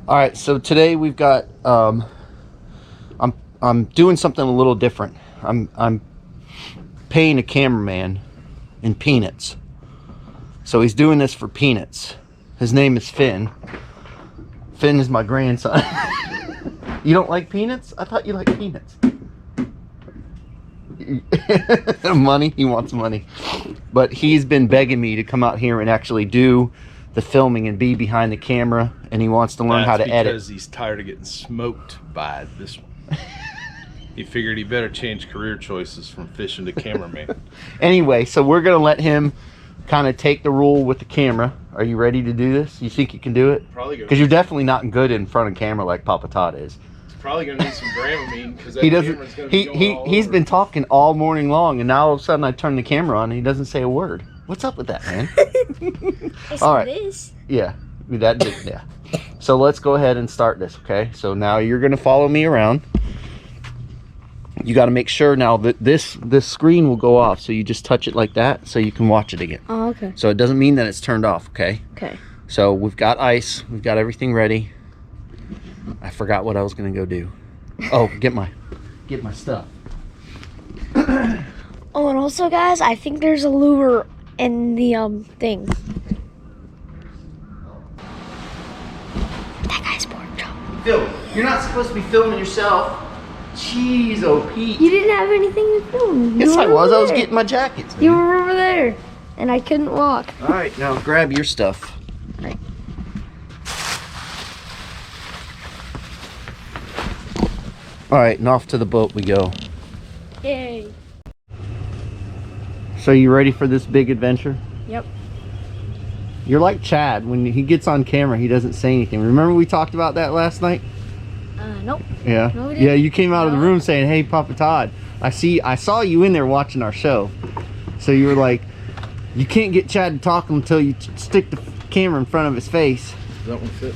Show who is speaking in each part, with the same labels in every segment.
Speaker 1: All right, so today we've got I'm doing something a little different. I'm paying a cameraman in peanuts. So he's doing this for peanuts. His name is Finn. Finn is my grandson. You don't like peanuts? I thought you liked peanuts. Money? He wants money. But he's been begging me to come out here and actually do the filming and be behind the camera, and he wants to learn how to edit.
Speaker 2: Because he's tired of getting smoked by this one. He figured he better change career choices from fishing to cameraman.
Speaker 1: Anyway, so we're gonna let him kind of take the rule with the camera. Are you ready to do this? You think you can do it?
Speaker 2: Probably good.
Speaker 1: Because you're definitely not good in front of camera like Papa Todd is.
Speaker 2: He's probably gonna need some Dramamine because that
Speaker 1: He
Speaker 2: camera's gonna be going all
Speaker 1: he's
Speaker 2: over.
Speaker 1: been talking all morning long, and now all of a sudden I turn the camera on and he doesn't say a word. What's up with that, man? All right. Yeah, yeah. So let's go ahead and start this, okay? So now you're gonna follow me around. You got to make sure now that this screen will go off, so you just touch it like that so you can watch it again.
Speaker 3: Oh, okay.
Speaker 1: So it doesn't mean that it's turned off, okay?
Speaker 3: Okay.
Speaker 1: So we've got ice, we've got everything ready. I forgot what I was gonna go do. Oh, get my stuff.
Speaker 3: Oh, and also, guys, I think there's a lure in the thing. That guy's pork chop.
Speaker 1: Phil, you're not supposed to be filming yourself. Jeez, oh Pete.
Speaker 3: You didn't have anything to film.
Speaker 1: Yes, I was. I was
Speaker 3: there.
Speaker 1: getting my jackets.
Speaker 3: You were over there, and I couldn't walk.
Speaker 1: All right, now grab your stuff.
Speaker 3: Right.
Speaker 1: All right, and off to the boat we go.
Speaker 3: Yay.
Speaker 1: So you ready for this big adventure?
Speaker 3: Yep.
Speaker 1: You're like Chad. When he gets on camera, he doesn't say anything. Remember we talked about that last night?
Speaker 3: Nope.
Speaker 1: Yeah.
Speaker 3: No, we
Speaker 1: Yeah,
Speaker 3: didn't.
Speaker 1: you came out of the room saying, "Hey, Papa Todd, I saw you in there watching our show." So you were like, "You can't get Chad to talk until you stick the camera in front of his face."
Speaker 2: Does that one fit?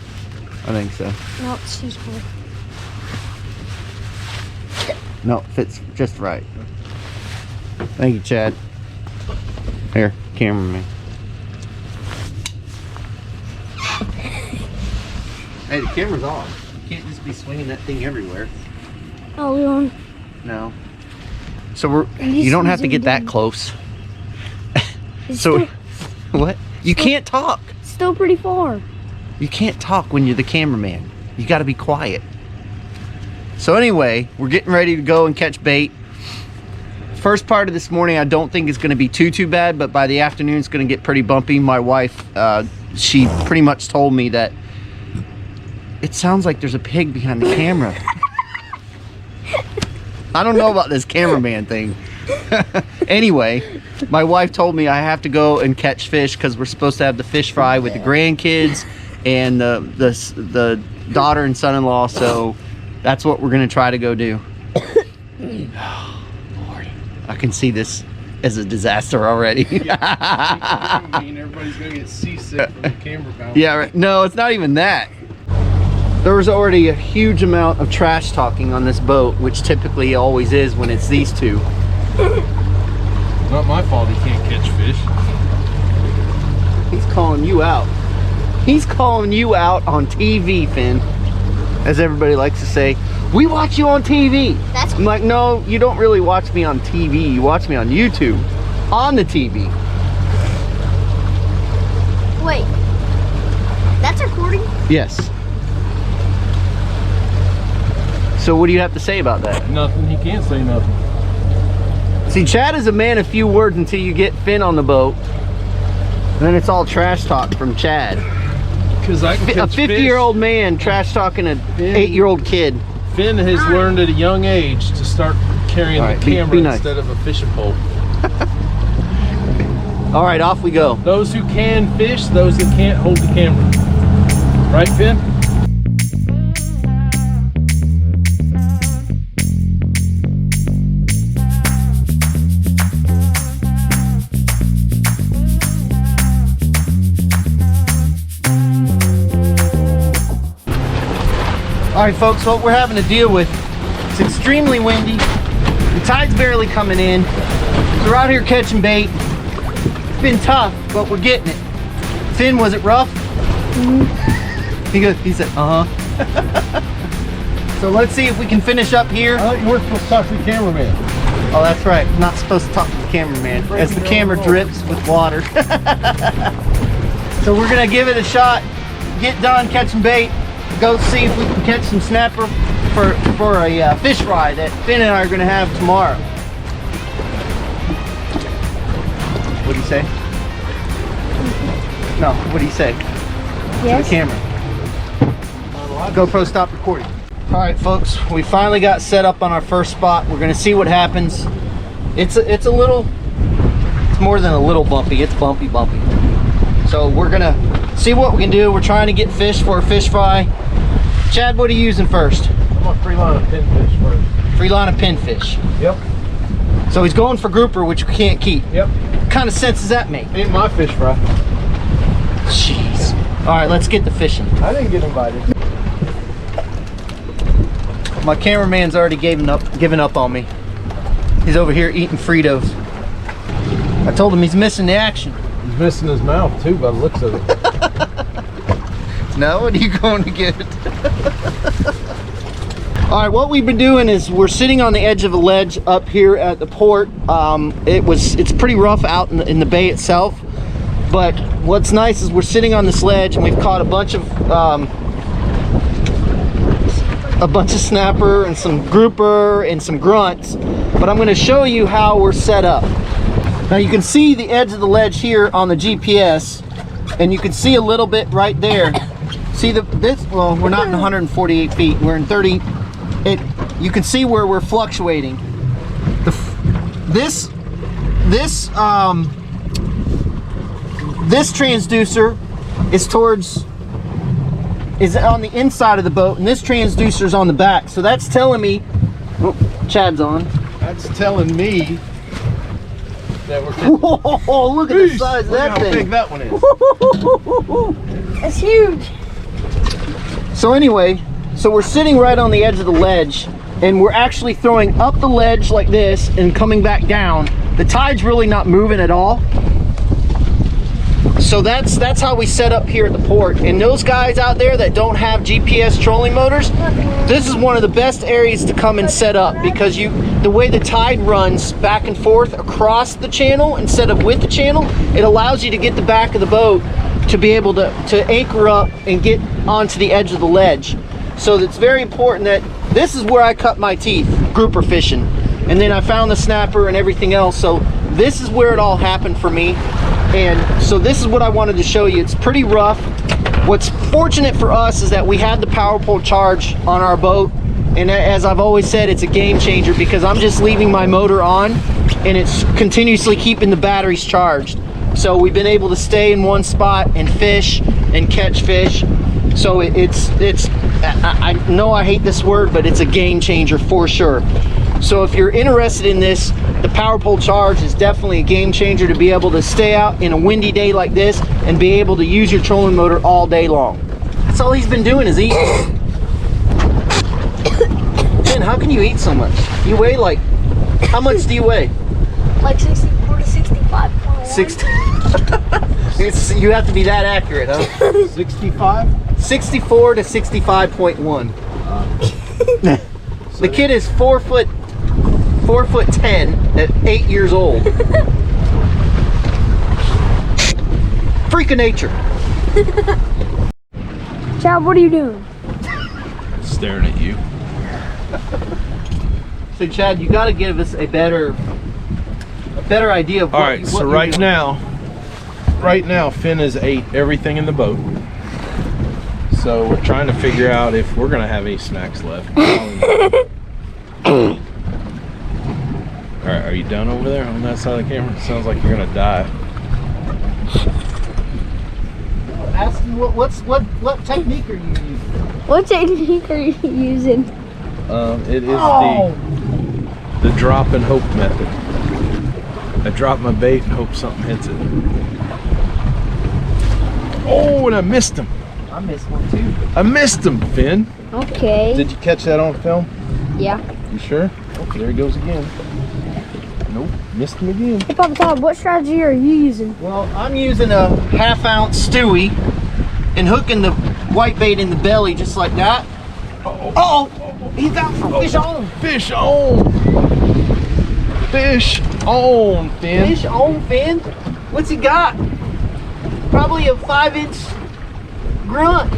Speaker 1: I think so.
Speaker 3: No, it's too small.
Speaker 1: No, it fits just right. Thank you, Chad. Here, cameraman. Hey, the camera's on. You can't just be swinging that thing everywhere.
Speaker 3: Oh, we won't.
Speaker 1: No. So you don't have to get that close. So, what? You can't talk.
Speaker 3: Still pretty far.
Speaker 1: You can't talk when you're the cameraman. You got to be quiet. So anyway, we're getting ready to go and catch bait. First part of this morning, I don't think is going to be too bad, but by the afternoon, it's going to get pretty bumpy. My wife, she pretty much told me that it sounds like there's a pig behind the camera. I don't know about this cameraman thing. Anyway, my wife told me I have to go and catch fish because we're supposed to have the fish fry with the grandkids and the daughter and son-in-law. So that's what we're gonna try to go do. Oh, Lord, I can see this as a disaster already.
Speaker 2: Yeah, everybody's gonna get seasick from the camera bounce.
Speaker 1: Yeah, right. No, it's not even that. There was already a huge amount of trash talking on this boat, which typically always is when it's these two.
Speaker 2: It's not my fault he can't catch fish.
Speaker 1: He's calling you out. He's calling you out on TV, Finn. As everybody likes to say, we watch you on TV. I'm like, no, you don't really watch me on TV. You watch me on YouTube, on the TV.
Speaker 3: Wait. That's recording?
Speaker 1: Yes. So what do you have to say about that?
Speaker 2: Nothing. He can't say nothing.
Speaker 1: See, Chad is a man of few words until you get Finn on the boat. And then it's all trash talk from Chad.
Speaker 2: Because I can
Speaker 1: A
Speaker 2: catch
Speaker 1: 50-year-old man trash talking an 8-year-old kid.
Speaker 2: Finn has learned at a young age to start carrying
Speaker 1: All right,
Speaker 2: the
Speaker 1: be
Speaker 2: camera
Speaker 1: nice.
Speaker 2: instead of a fishing pole.
Speaker 1: All right, off we go.
Speaker 2: Those who can fish, those that can't hold the camera. Right, Finn?
Speaker 1: All right, folks, what we're having to deal with, it's extremely windy. The tide's barely coming in. So we're out here catching bait. It's been tough, but we're getting it. Finn, was it rough? Mm-hmm. He said, uh-huh. So let's see if we can finish up here.
Speaker 4: I thought you weren't supposed to talk to the cameraman.
Speaker 1: Oh, that's right. I'm not supposed to talk to the cameraman as the camera drips with water. So we're gonna give it a shot, get done catching bait, go see if we can catch some snapper for a fish fry that Finn and I are gonna have tomorrow. What do you say? No, what do you say?
Speaker 3: Yes.
Speaker 1: To the camera. GoPro, stop recording. All right, folks, we finally got set up on our first spot. We're gonna see what happens. It's more than a little bumpy. It's bumpy. So we're gonna see what we can do. We're trying to get fish for a fish fry. Chad, what are you using first?
Speaker 4: I'm on free line of pinfish first.
Speaker 1: Free line of pinfish.
Speaker 4: Yep.
Speaker 1: So he's going for grouper, which we can't keep.
Speaker 4: Yep.
Speaker 1: What kind of sense does that make?
Speaker 4: Ain't my fish fry.
Speaker 1: Jeez. All right, let's get the fishing.
Speaker 4: I didn't get invited.
Speaker 1: My cameraman's already given up on me. He's over here eating Fritos. I told him he's missing the action.
Speaker 4: He's missing his mouth too by the looks of it.
Speaker 1: Now what are you going to get? All right, what we've been doing is we're sitting on the edge of a ledge up here at the port. It's pretty rough out in the bay itself, but what's nice is we're sitting on this ledge and we've caught a bunch of snapper and some grouper and some grunts. But I'm going to show you how we're set up. Now you can see the edge of the ledge here on the GPS, and you can see a little bit right there. See well, we're not in 148 feet, we're in 30. You can see where we're fluctuating. This transducer is on the inside of the boat, and this transducer is on the back. So that's telling me, oh, Chad's on.
Speaker 4: That's telling me that we're.
Speaker 1: Whoa, look at the size of that
Speaker 4: how
Speaker 1: thing.
Speaker 4: big that one is.
Speaker 3: It's huge.
Speaker 1: So anyway, so we're sitting right on the edge of the ledge, and we're actually throwing up the ledge like this and coming back down. The tide's really not moving at all. So that's how we set up here at the port. And those guys out there that don't have GPS trolling motors, this is one of the best areas to come and set up, because the way the tide runs back and forth across the channel instead of with the channel, it allows you to get the back of the boat to be able to anchor up and get onto the edge of the ledge. So it's very important that this is where I cut my teeth grouper fishing, and then I found the snapper and everything else. So this is where it all happened for me. And so this is what I wanted to show you. It's pretty rough. What's fortunate for us is that we had the power pole charge on our boat, and as I've always said, it's a game changer, because I'm just leaving my motor on and it's continuously keeping the batteries charged. So we've been able to stay in one spot and fish and catch fish. So I know I hate this word, but it's a game changer for sure. So if you're interested in this, the power pole charge is definitely a game changer to be able to stay out in a windy day like this and be able to use your trolling motor all day long. That's all he's been doing is eating. Man, how can you eat so much? You weigh like, how much do you weigh?
Speaker 3: Like 64 to 65.
Speaker 1: 60. You have to be that accurate, huh?
Speaker 4: 65?
Speaker 1: 64 to 65.1. The kid is 4'10" at 8 years old. Freak of nature.
Speaker 3: Chad, what are you doing?
Speaker 2: Staring at you.
Speaker 1: So Chad, you got to give us a better idea of
Speaker 2: All right, so right now Finn has ate everything in the boat. So we're trying to figure out if we're gonna have any snacks left. All right, are you done over there on that side of the camera? It sounds like you're gonna die.
Speaker 1: Ask him what technique are you using?
Speaker 3: What technique are you using?
Speaker 2: It is the drop and hope method. I drop my bait and hope something hits it. Oh, and I missed him.
Speaker 1: I missed one too.
Speaker 2: I missed him, Finn.
Speaker 3: Okay.
Speaker 4: Did you catch that on film?
Speaker 3: Yeah.
Speaker 4: You sure? Oh, there he goes again. Nope, missed him again.
Speaker 3: Hey, Papa Todd, what strategy are you using?
Speaker 1: Well, I'm using a 1/2 ounce Stewie and hooking the white bait in the belly just like that. Uh-oh, he's out for fish on.
Speaker 2: Fish on. Fish on, Finn.
Speaker 1: Fish on, Finn. What's he got? Probably a 5-inch grunt.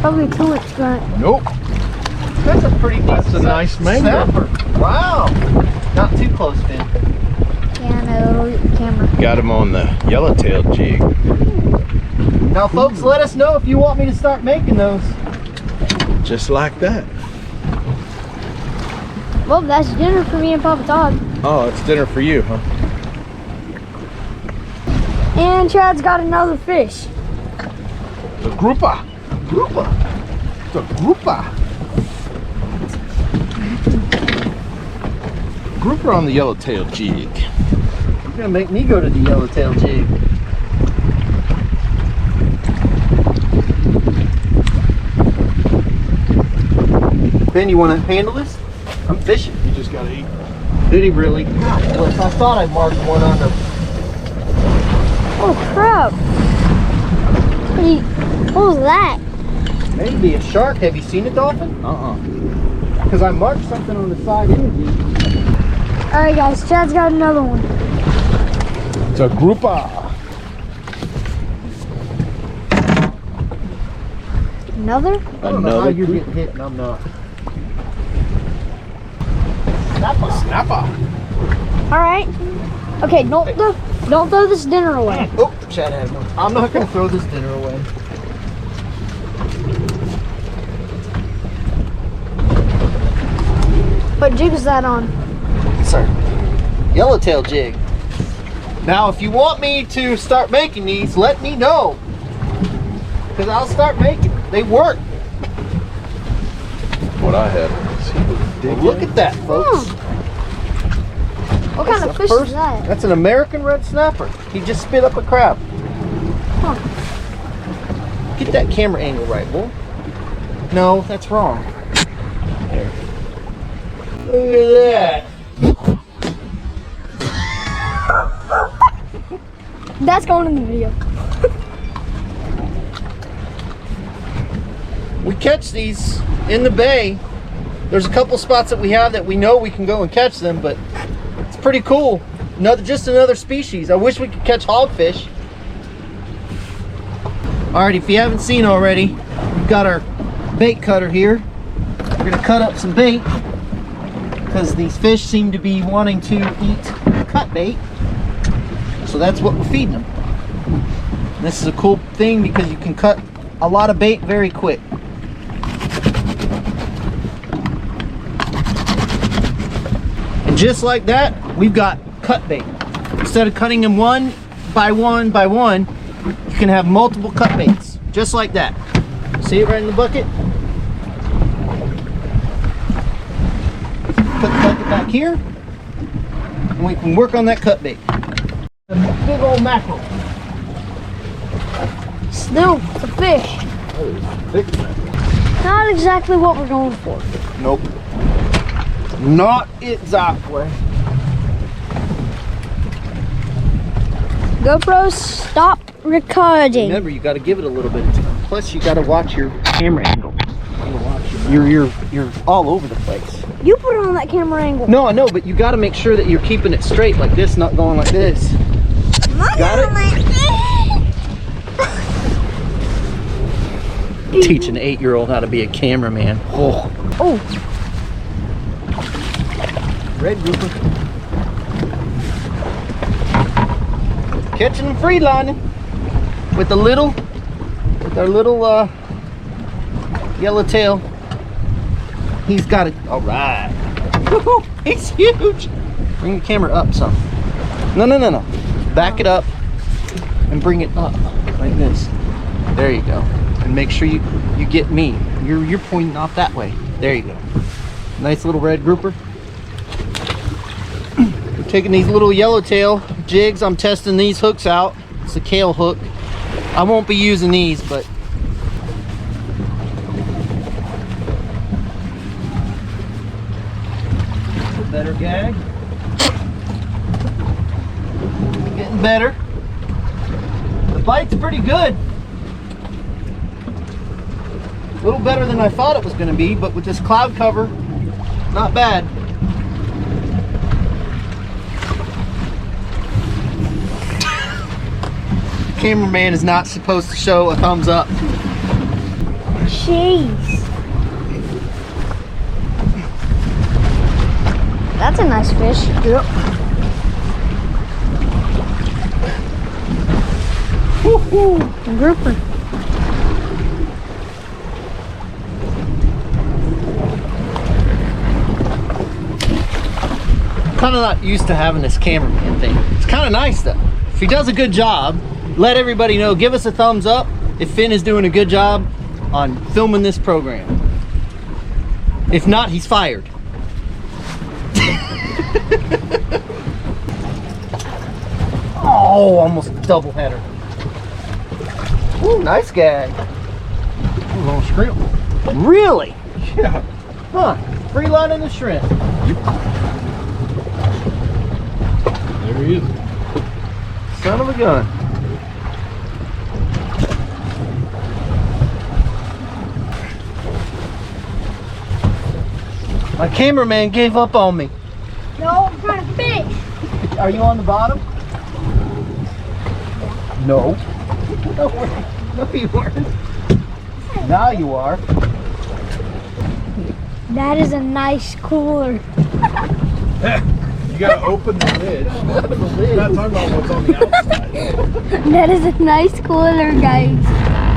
Speaker 3: Probably 2-inch grunt.
Speaker 2: Nope.
Speaker 1: That's a pretty decent.
Speaker 2: That's a nice mangler.
Speaker 1: snapper. Wow. Not too close, Finn.
Speaker 3: Yeah, no, it'll eat the camera.
Speaker 2: Got him on the yellowtail jig.
Speaker 1: Now, folks, let us know if you want me to start making those.
Speaker 2: Just like that.
Speaker 3: Well, that's dinner for me and Papa Todd.
Speaker 2: Oh, it's dinner for you, huh?
Speaker 3: And Chad's got another fish.
Speaker 2: The grouper.
Speaker 1: Grouper.
Speaker 2: The grouper. Grouper on the yellowtail jig.
Speaker 1: You're gonna make me go to the yellowtail jig. Ben, you want to handle this? I'm fishing.
Speaker 2: You just gotta eat.
Speaker 1: Did he really? Well, I thought I marked one on the.
Speaker 3: Oh crap! What was that?
Speaker 1: Maybe a shark. Have you seen a dolphin? Because I marked something on the side energy.
Speaker 3: Alright guys, Chad's got another one.
Speaker 2: It's a grouper.
Speaker 3: Another?
Speaker 1: I don't know how you're getting hit and I'm not.
Speaker 2: Snapper.
Speaker 3: Alright. Okay, don't throw this dinner away.
Speaker 1: Oh, Chad had one. I'm not going to throw this dinner away.
Speaker 3: What jig is that on?
Speaker 1: Sir. Yellowtail jig. Now, if you want me to start making these, let me know. Because I'll start making them. They work.
Speaker 2: What I had.
Speaker 1: Well, look at that, folks.
Speaker 3: What kind of fish is that?
Speaker 1: That's an American red snapper. He just spit up a crab.
Speaker 3: Huh.
Speaker 1: Get that camera angle right, boy. No, that's wrong. There. Look at that.
Speaker 3: That's going in the video.
Speaker 1: We catch these in the bay. There's a couple spots that we have that we know we can go and catch them, but it's pretty cool. Just another species. I wish we could catch hogfish. Alright, if you haven't seen already, we've got our bait cutter here. We're gonna cut up some bait because these fish seem to be wanting to eat cut bait. So that's what we're feeding them. And this is a cool thing because you can cut a lot of bait very quick. And just like that, we've got cut bait. Instead of cutting them one by one by one, you can have multiple cut baits, just like that. See it right in the bucket? Put the bucket back here, and we can work on that cut bait. A big old mackerel.
Speaker 3: Still, it's a fish. Not exactly what we're going for.
Speaker 1: Nope. Not exactly.
Speaker 3: GoPro, stop recording.
Speaker 1: Remember, you got to give it a little bit of time. Plus, you got to watch your camera angle. You're all over the place.
Speaker 3: You put it on that camera angle.
Speaker 1: No, I know, but you got to make sure that you're keeping it straight like this, not going like this. Got it? Teach an 8-year-old how to be a cameraman. Oh.
Speaker 3: Oh.
Speaker 1: Red grouper. Catching them free lining with our little yellowtail. He's got it. All right. He's huge. Bring the camera up some. No. Back it up and bring it up like this. There you go. And make sure you get me. You're pointing off that way. There you go. Nice little red grouper. We're taking these little yellowtail jigs. I'm testing these hooks out. It's a Kale hook. I won't be using these, but a better gag. Getting better. The bite's pretty good. A little better than I thought it was going to be, but with this cloud cover, not bad. The cameraman is not supposed to show a thumbs up.
Speaker 3: Jeez. That's a nice fish.
Speaker 1: Yep. Woo-hoo.
Speaker 3: A grouper.
Speaker 1: Kind of not used to having this cameraman thing. It's kind of nice though. If he does a good job, let everybody know. Give us a thumbs up if Finn is doing a good job on filming this program. If not, he's fired. Oh, almost a double header. Ooh, nice gag.
Speaker 2: Ooh, little shrimp.
Speaker 1: Really?
Speaker 2: Yeah.
Speaker 1: Huh? Free line in the shrimp.
Speaker 2: There he is.
Speaker 1: Son of a gun. My cameraman gave up on me.
Speaker 3: No, I'm trying to fish.
Speaker 1: Are you on the bottom? No. No, no you weren't. Now you are.
Speaker 3: That is a nice cooler.
Speaker 2: You gotta open the lid. We're not talking about what's on the outside.
Speaker 3: That is a nice cooler, guys.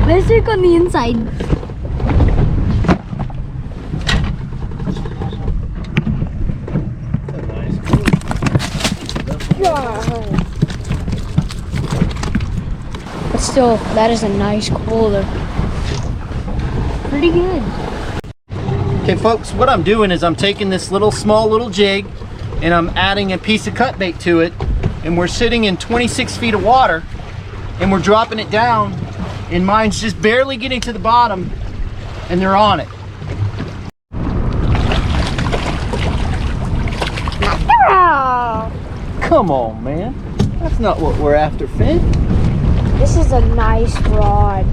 Speaker 3: Let's look on the inside. But still, that is a nice cooler. Pretty good.
Speaker 1: Okay folks, what I'm doing is I'm taking this small little jig and I'm adding a piece of cut bait to it, and we're sitting in 26 feet of water and we're dropping it down, and mine's just barely getting to the bottom and they're on it. Come on, man. That's not what we're after, Finn.
Speaker 3: This is a nice rod.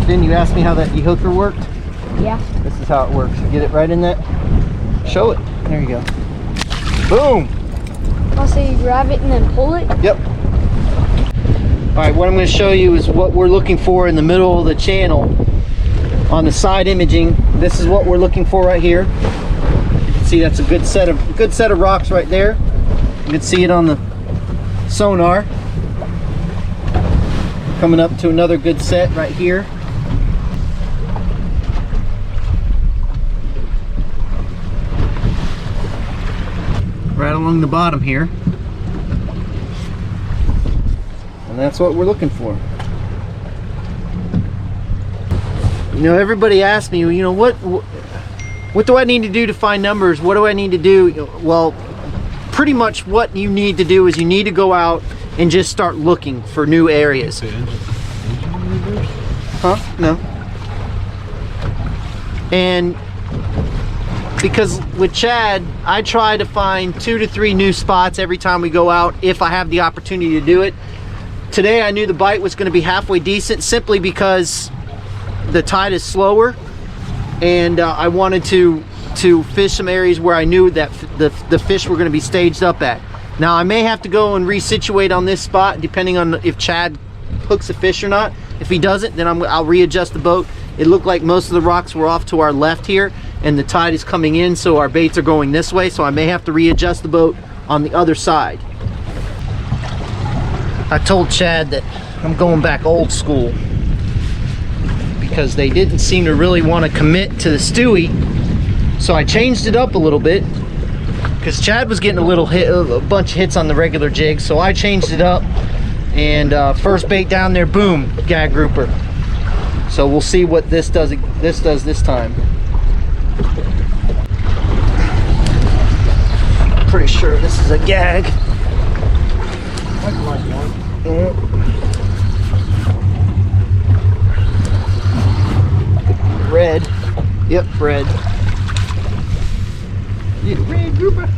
Speaker 1: Finn, you asked me how that E-hooker worked?
Speaker 3: Yeah.
Speaker 1: This is how it works. You get it right in that. Show it. There you go. Boom.
Speaker 3: Also, you grab it and then pull it.
Speaker 1: Yep. All right, what I'm going to show you is what we're looking for in the middle of the channel on the side imaging. This is what we're looking for right here. You can see that's a good set of rocks right there. You can see it on the sonar. Coming up to another good set right here. Right along the bottom here. And that's what we're looking for. You know, everybody asks me, you know, what do I need to do to find numbers? What do I need to do? Well, pretty much what you need to do is you need to go out and just start looking for new areas. Huh? No. And because with Chad, I try to find 2 to 3 new spots every time we go out if I have the opportunity to do it. Today I knew the bite was going to be halfway decent simply because the tide is slower, and I wanted to fish some areas where I knew that the fish were going to be staged up at. Now I may have to go and resituate on this spot depending on if Chad hooks a fish or not. If he doesn't, then I'll readjust the boat. It looked like most of the rocks were off to our left here, and the tide is coming in, so our baits are going this way, so I may have to readjust the boat on the other side. I told Chad that I'm going back old school because they didn't seem to really want to commit to the Stewie, so I changed it up a little bit because Chad was getting a bunch of hits on the regular jig, so I changed it up, and first bait down there, boom, gag grouper. So we'll see what this does this time. Pretty sure this is a gag. Red. Yep, red. Yeah, red grouper.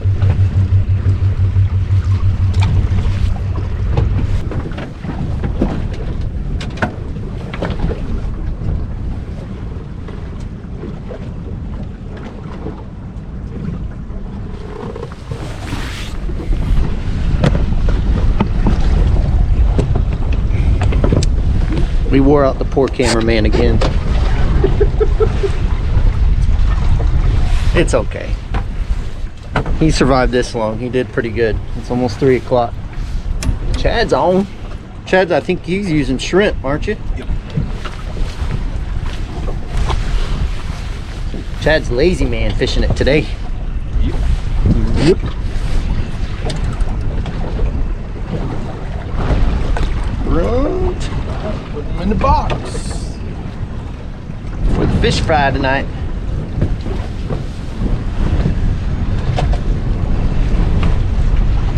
Speaker 1: wore out the poor cameraman again. It's okay. He survived this long. He did pretty good. It's almost 3 o'clock. Chad's on. Chad, I think he's using shrimp, aren't you?
Speaker 2: Yep.
Speaker 1: Chad's lazy man fishing it today.
Speaker 2: Yep.
Speaker 1: Yep. Right.
Speaker 2: Put them in the box.
Speaker 1: For the fish fry tonight.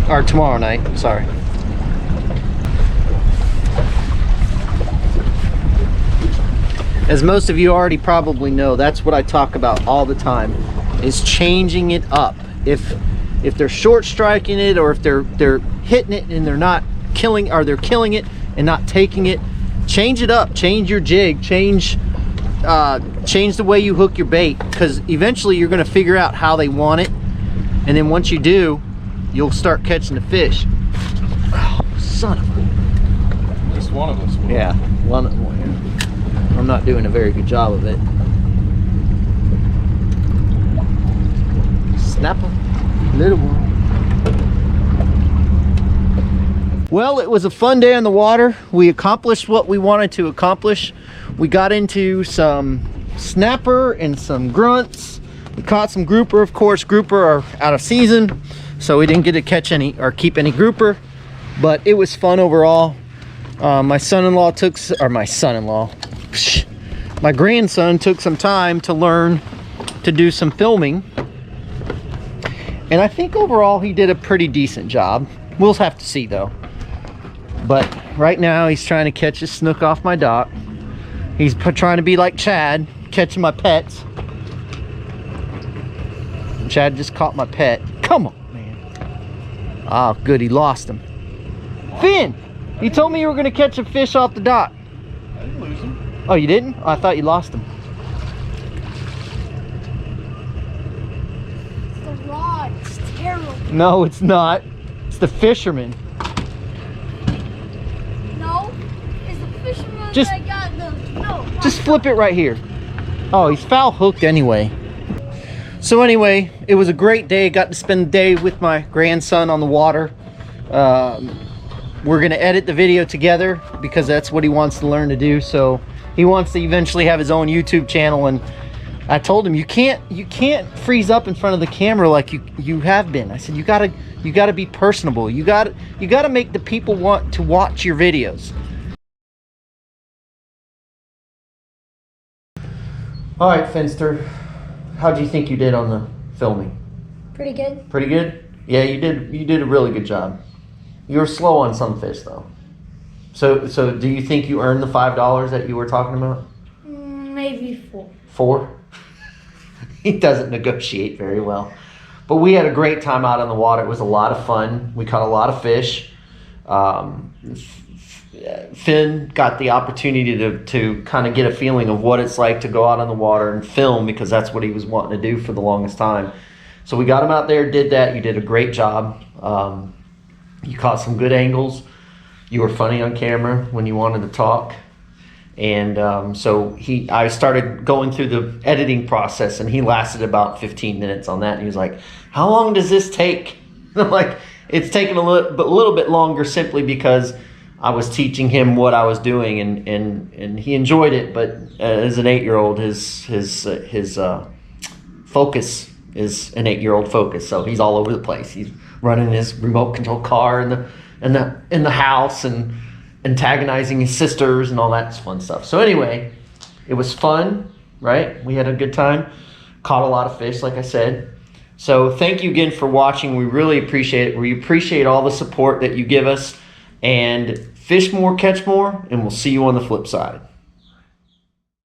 Speaker 1: Or tomorrow night, sorry. As most of you already probably know, that's what I talk about all the time, is changing it up. If they're short striking it, or if they're hitting it and they're not killing, or they're killing it and not taking it, change it up, change your jig, change the way you hook your bait, because eventually you're going to figure out how they want it, and then once you do, you'll start catching the fish. Oh, son of a...
Speaker 2: At least one of us will.
Speaker 1: Yeah, one. I'm not doing a very good job of it. Snap 'em, little one. Well, it was a fun day on the water. We accomplished what we wanted to accomplish. We got into some snapper and some grunts. We caught some grouper. Of course, grouper are out of season, so we didn't get to catch any or keep any grouper, but it was fun overall. My son-in-law took, or my son-in-law, my grandson took some time to learn to do some filming, and I think overall he did a pretty decent job. We'll have to see though. But right now he's trying to catch a snook off my dock. He's trying to be like Chad, catching my pets. Chad just caught my pet. Come on, man. Oh, good, he lost him. Finn, you told me you were gonna catch a fish off the dock.
Speaker 2: I didn't lose him.
Speaker 1: Oh, you didn't? Oh, I thought you lost him.
Speaker 3: The rod. It's terrible.
Speaker 1: No, it's not. It's the fisherman.
Speaker 3: No, it's the fisherman
Speaker 1: Just-
Speaker 3: that got the. No.
Speaker 1: Just flip it right here. Oh, he's foul hooked anyway. So anyway, it was a great day. Got to spend the day with my grandson on the water. We're gonna edit the video together because that's what he wants to learn to do. So he wants to eventually have his own YouTube channel, and I told him you can't freeze up in front of the camera like you have been. I said you gotta be personable. You gotta make the people want to watch your videos. All right, Finster, how'd you think you did on the filming?
Speaker 3: Pretty good.
Speaker 1: Pretty good? Yeah, you did a really good job. You were slow on some fish though. So do you think you earned the $5 that you were talking about?
Speaker 3: Maybe 4.
Speaker 1: 4? He doesn't negotiate very well. But we had a great time out on the water. It was a lot of fun. We caught a lot of fish. Finn got the opportunity to kind of get a feeling of what it's like to go out on the water and film, because that's what he was wanting to do for the longest time. So we got him out there, did that. You did a great job. You caught some good angles. You were funny on camera when you wanted to talk. And I started going through the editing process, and he lasted about 15 minutes on that. And he was like, how long does this take? And I'm like, it's taken a little bit longer simply because I was teaching him what I was doing, and he enjoyed it. But as an 8-year-old, his focus is an 8-year-old focus. So he's all over the place. He's running his remote control car in the house and antagonizing his sisters and all that fun stuff. So anyway, it was fun, right? We had a good time. Caught a lot of fish, like I said. So thank you again for watching. We really appreciate it. We appreciate all the support that you give us. And fish more, catch more, and we'll see you on the flip side.